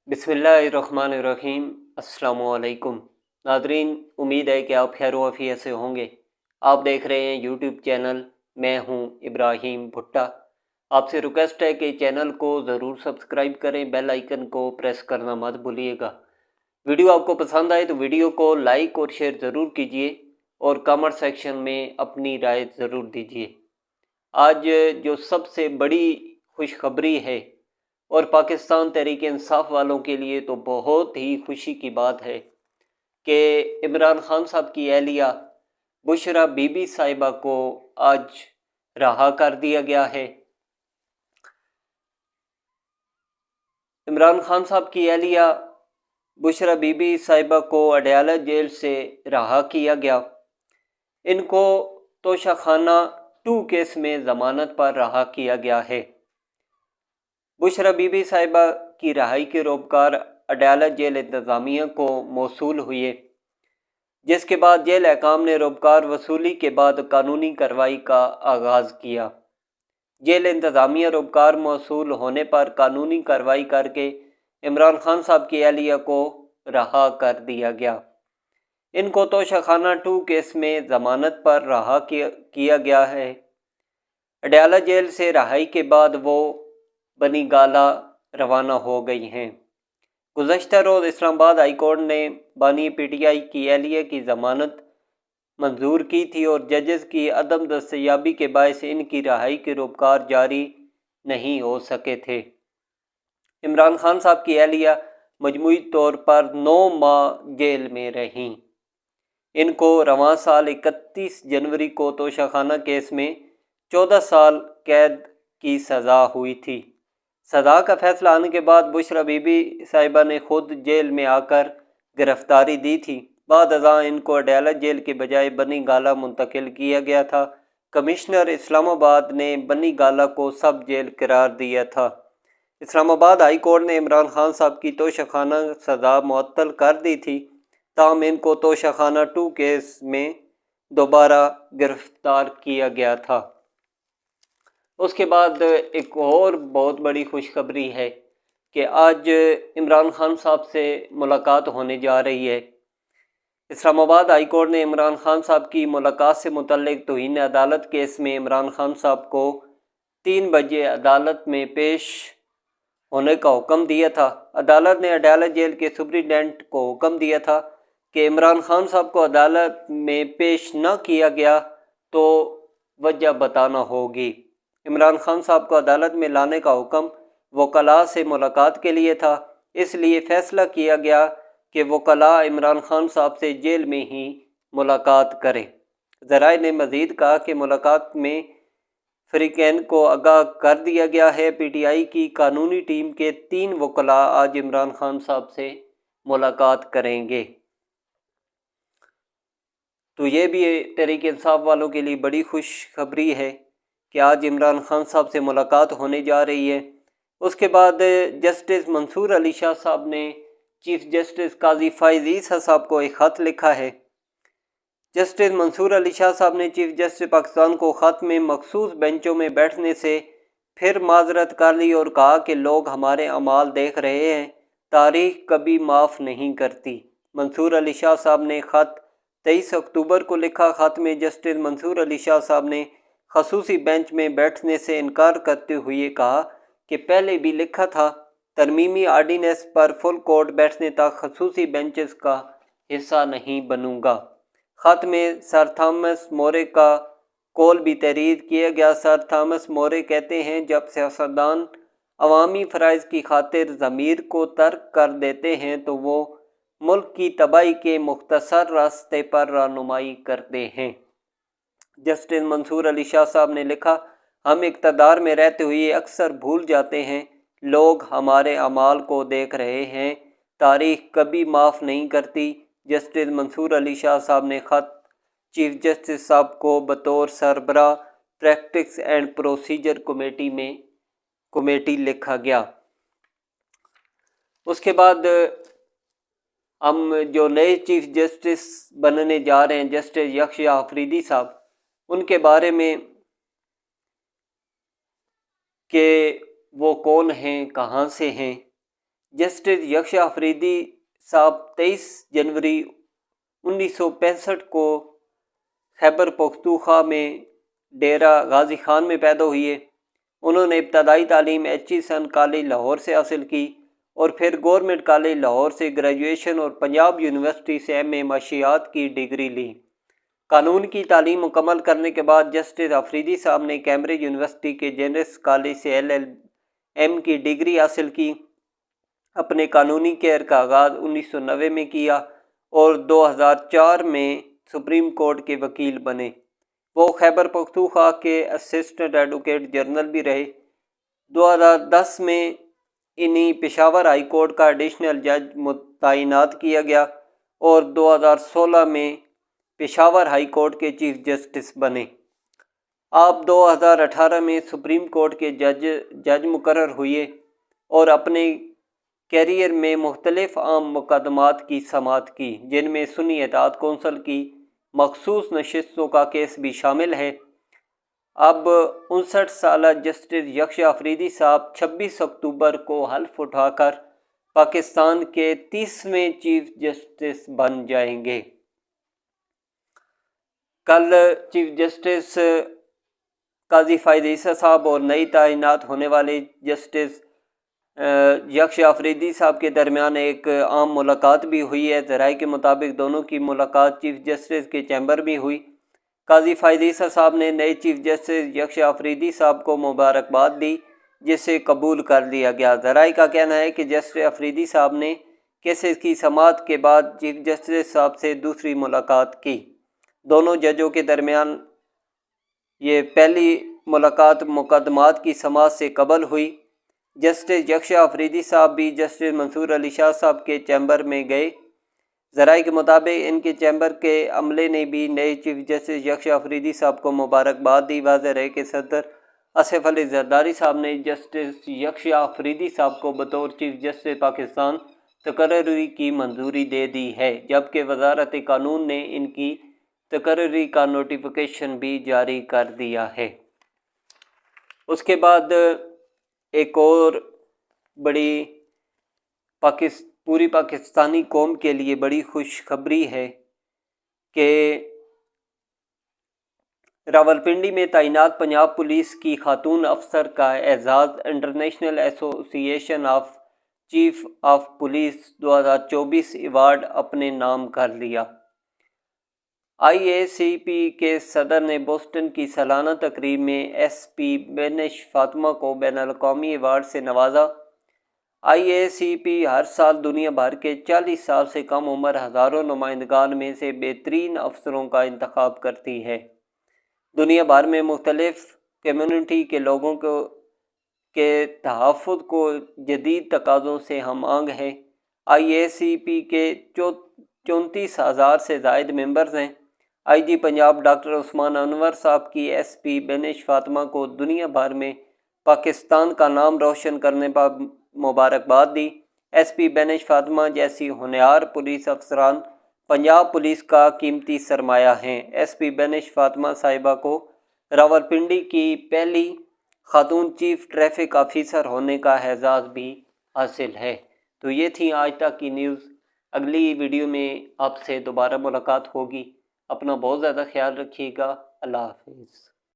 बिस्मिल्लाहिर्रहमानिर्रहीम। अस्सलामु अलैकुम नादरीन, उम्मीद है कि आप खैर आफियत से होंगे। आप देख रहे हैं यूट्यूब चैनल, मैं हूं इब्राहिम भुट्टा। आपसे रिक्वेस्ट है कि चैनल को ज़रूर सब्सक्राइब करें, बेल आइकन को प्रेस करना मत भूलिएगा। वीडियो आपको पसंद आए तो वीडियो को लाइक और शेयर ज़रूर कीजिए और कमेंट सेक्शन में अपनी राय ज़रूर दीजिए। आज जो सबसे बड़ी खुशखबरी है और पाकिस्तान तहरीक इंसाफ वालों के लिए तो बहुत ही खुशी की बात है कि इमरान खान साहब की अहलिया बुशरा बीबी साहिबा को आज रहा कर दिया गया है। इमरान खान साहब की अहलिया बुशरा बीबी साहिबा को अडयाला जेल से रहा किया गया। इनको तोशाखाना 2 केस में ज़मानत पर रहा किया गया है। बुशरा बीबी साहिबा की रहाई के रोबकार अडयाला जेल इंतज़ामिया को मौसूल हुए, जिसके बाद जेल अहकाम ने रोबकार वसूली के बाद कानूनी कार्रवाई का आगाज़ किया। जेल इंतज़ामिया रोबकार मौसूल होने पर कानूनी कार्रवाई करके इमरान खान साहब की अहलिया को रहा कर दिया गया। इनको तोशाखाना 2 केस में ज़मानत पर रहा किया गया है। अडयाला जेल से रहाई के बाद वो बनी गाला रवाना हो गई हैं। गुज़श्ता रोज़ इस्लामाबाद हाई कोर्ट ने बानी PTI की अहलिया की ज़मानत मंजूर की थी और जजेस की अदम दस्तयाबी के बायस इनकी रहाई के रोबकार जारी नहीं हो सके थे। इमरान खान साहब की अहलिया मजमूई तौर पर 9 माह जेल में रहीं। इनको रवां साल 31 जनवरी को तोशाखाना केस में 14 साल कैद की सज़ा हुई थी। सज़ा का फैसला आने के बाद बुशरा बीबी साहिबा ने खुद जेल में आकर गिरफ्तारी दी थी। बाद अज़ां इनको अडयाला जेल के बजाय बनी गाला मुंतकिल किया गया था। कमिश्नर इस्लामाबाद ने बनी गाला को सब जेल करार दिया था। इस्लामाबाद हाई कोर्ट ने इमरान खान साहब की तोशाखाना सज़ा मुअत्तल कर दी थी, ताहम इनको तोशाखाना 2 केस में दोबारा गिरफ्तार किया गया था। उसके बाद एक और बहुत बड़ी खुशखबरी है कि आज इमरान खान साहब से मुलाकात होने जा रही है। इस्लामाबाद हाई कोर्ट ने इमरान खान साहब की मुलाकात से मुतल्लिक तौहीन अदालत केस में इमरान खान साहब को 3 बजे अदालत में पेश होने का हुक्म दिया था। अदालत ने अडयाला जेल के सुपरिटेंडेंट को हुक्म दिया था कि इमरान खान साहब को अदालत में पेश न किया गया तो वजह बताना होगी। इमरान खान साहब को अदालत में लाने का हुक्म वकला से मुलाकात के लिए था, इसलिए फ़ैसला किया गया कि वकला इमरान खान साहब से जेल में ही मुलाकात करें। ज़राए ने मज़ीद कहा कि मुलाकात में फ़रीक़ैन को आगाह कर दिया गया है। PTI की कानूनी टीम के 3 वकला आज इमरान खान साहब से मुलाकात करेंगे। तो ये भी तहरीक इंसाफ वालों के लिए बड़ी खुशखबरी है कि आज इमरान खान साहब से मुलाकात होने जा रही है। उसके बाद जस्टिस मंसूर अली शाह साहब ने चीफ़ जस्टिस काजी फ़ाइज़ ईसा साहब को एक ख़त लिखा है। जस्टिस मंसूर अली शाह साहब ने चीफ़ जस्टिस पाकिस्तान को ख़त में मखसूस बेंचों में बैठने से फिर माजरत कर ली और कहा कि लोग हमारे अमाल देख रहे हैं, तारीख़ कभी माफ़ नहीं करती। मंसूर अली शाह साहब ने ख़त 23 अक्टूबर को लिखा। ख़त में जस्टिस मंसूर अली शाह साहब ने खसूसी बेंच में बैठने से इनकार करते हुए कहा कि पहले भी लिखा था, तरमीमी आर्डीनेंस पर फुल कोर्ट बैठने तक खसूसी बेंचेस का हिस्सा नहीं बनूंगा। ख़त में सर थॉमस मोरे का कौल भी तहरीर किया गया। सर थॉमस मोरे कहते हैं, जब सियासतदान अवामी फ़राइज़ की खातिर ज़मीर को तर्क कर देते हैं तो वो मुल्क की तबाही के मुख्तसर रास्ते पर रहनुमाई करते हैं। जस्टिस मंसूर अली शाह साहब ने लिखा, हम इक़्तिदार में रहते हुए अक्सर भूल जाते हैं, लोग हमारे अमाल को देख रहे हैं, तारीख़ कभी माफ़ नहीं करती। जस्टिस मंसूर अली शाह साहब ने ख़त चीफ़ जस्टिस साहब को बतौर सरबराह प्रैक्टिस एंड प्रोसीजर कमेटी लिखा गया। उसके बाद हम जो नए चीफ़ जस्टिस बनने जा रहे हैं, जस्टिस यकशा अफरीदी साहब, उनके बारे में कि वो कौन हैं, कहाँ से हैं। جسٹس یکشا افریدی صاحب 23 جنوری 1965 کو خیبر پختونخوا میں ڈیرہ غازی خان میں پیدا ہوئے۔ انہوں نے ابتدائی تعلیم ایچیسن کالج لاہور سے حاصل کی اور پھر گورنمنٹ کالج لاہور سے گریجویشن اور پنجاب یونیورسٹی سے ایم اے معاشیات کی ڈگری لی۔ قانون کی تعلیم مکمل کرنے کے بعد جسٹس افریدی صاحب نے کیمبرج یونیورسٹی کے جینرس کالج سے LL.M کی ڈگری حاصل کی۔ اپنے قانونی کیریئر کا آغاز 1990 میں کیا اور 2004 میں سپریم کورٹ کے وکیل بنے۔ وہ خیبر پختونخوا کے اسسٹنٹ ایڈوکیٹ جنرل بھی رہے۔ 2010 میں انہیں پشاور ہائی کورٹ کا ایڈیشنل جج تعینات کیا گیا اور 2016 میں پشاور ہائی کورٹ کے چیف جسٹس بنے۔ آپ 2018 میں سپریم کورٹ کے جج مقرر ہوئے اور اپنے کیریئر میں مختلف عام مقدمات کی سماعت کی، جن میں سنی اطاعت کونسل کی مخصوص نشستوں کا کیس بھی شامل ہے۔ اب 59 سالہ جسٹس یکشا افریدی صاحب 26 اکتوبر کو حلف اٹھا کر پاکستان کے 30ویں چیف جسٹس بن جائیں گے۔ کل چیف جسٹس قاضی فائد عیسی صاحب اور نئی تعینات ہونے والے جسٹس یکشا افریدی صاحب کے درمیان ایک عام ملاقات بھی ہوئی ہے۔ ذرائع کے مطابق دونوں کی ملاقات چیف جسٹس کے چیمبر میں ہوئی۔ قاضی فائد عیسی صاحب نے نئے چیف جسٹس یکشا افریدی صاحب کو مبارکباد دی، جسے قبول کر لیا گیا۔ ذرائع کا کہنا ہے کہ جسٹس افریدی صاحب نے کیسز کی سماعت کے بعد چیف جسٹس صاحب سے دوسری ملاقات کی۔ دونوں ججوں کے درمیان یہ پہلی ملاقات مقدمات کی سماعت سے قبل ہوئی۔ جسٹس یکشا افریدی صاحب بھی جسٹس منصور علی شاہ صاحب کے چیمبر میں گئے۔ ذرائع کے مطابق ان کے چیمبر کے عملے نے بھی نئے چیف جسٹس یکشا افریدی صاحب کو مبارکباد دی۔ واضح رہے کہ صدر آصف علی زرداری صاحب نے جسٹس یکشا افریدی صاحب کو بطور چیف جسٹس پاکستان تقرری کی منظوری دے دی ہے، جبکہ وزارت قانون نے ان کی تقرری کا نوٹیفیکیشن بھی جاری کر دیا ہے۔ اس کے بعد ایک اور بڑی پوری پاکستانی قوم کے لیے بڑی خوشخبری ہے کہ راولپنڈی میں تعینات پنجاب پولیس کی خاتون افسر کا اعزاز انٹرنیشنل ایسوسی ایشن of chief of police 2024 award اپنے نام کر لیا۔ IACP کے صدر نے بوسٹن کی سالانہ تقریب میں SP بینش فاطمہ کو بین الاقوامی ایوارڈ سے نوازا۔ IACP ہر سال دنیا بھر کے 40 سال سے کم عمر ہزاروں نمائندگان میں سے بہترین افسروں کا انتخاب کرتی ہے۔ دنیا بھر میں مختلف کمیونٹی کے لوگوں کے تحفظ کو جدید تقاضوں سے ہم آہنگ ہے۔ IACP کے 34,000 سے زائد ممبرز ہیں۔ IG پنجاب ڈاکٹر عثمان انور صاحب کی SP بینش فاطمہ کو دنیا بھر میں پاکستان کا نام روشن کرنے پر مبارکباد دی۔ SP بینش فاطمہ جیسی ہونہار پولیس افسران پنجاب پولیس کا قیمتی سرمایہ ہیں۔ SP بینش فاطمہ صاحبہ کو راولپنڈی کی پہلی خاتون چیف ٹریفک آفیسر ہونے کا اعزاز بھی حاصل ہے۔ تو یہ تھی آج تک کی نیوز۔ اگلی ویڈیو میں آپ سے دوبارہ ملاقات ہوگی۔ اپنا بہت زیادہ خیال رکھیے گا۔ اللہ حافظ۔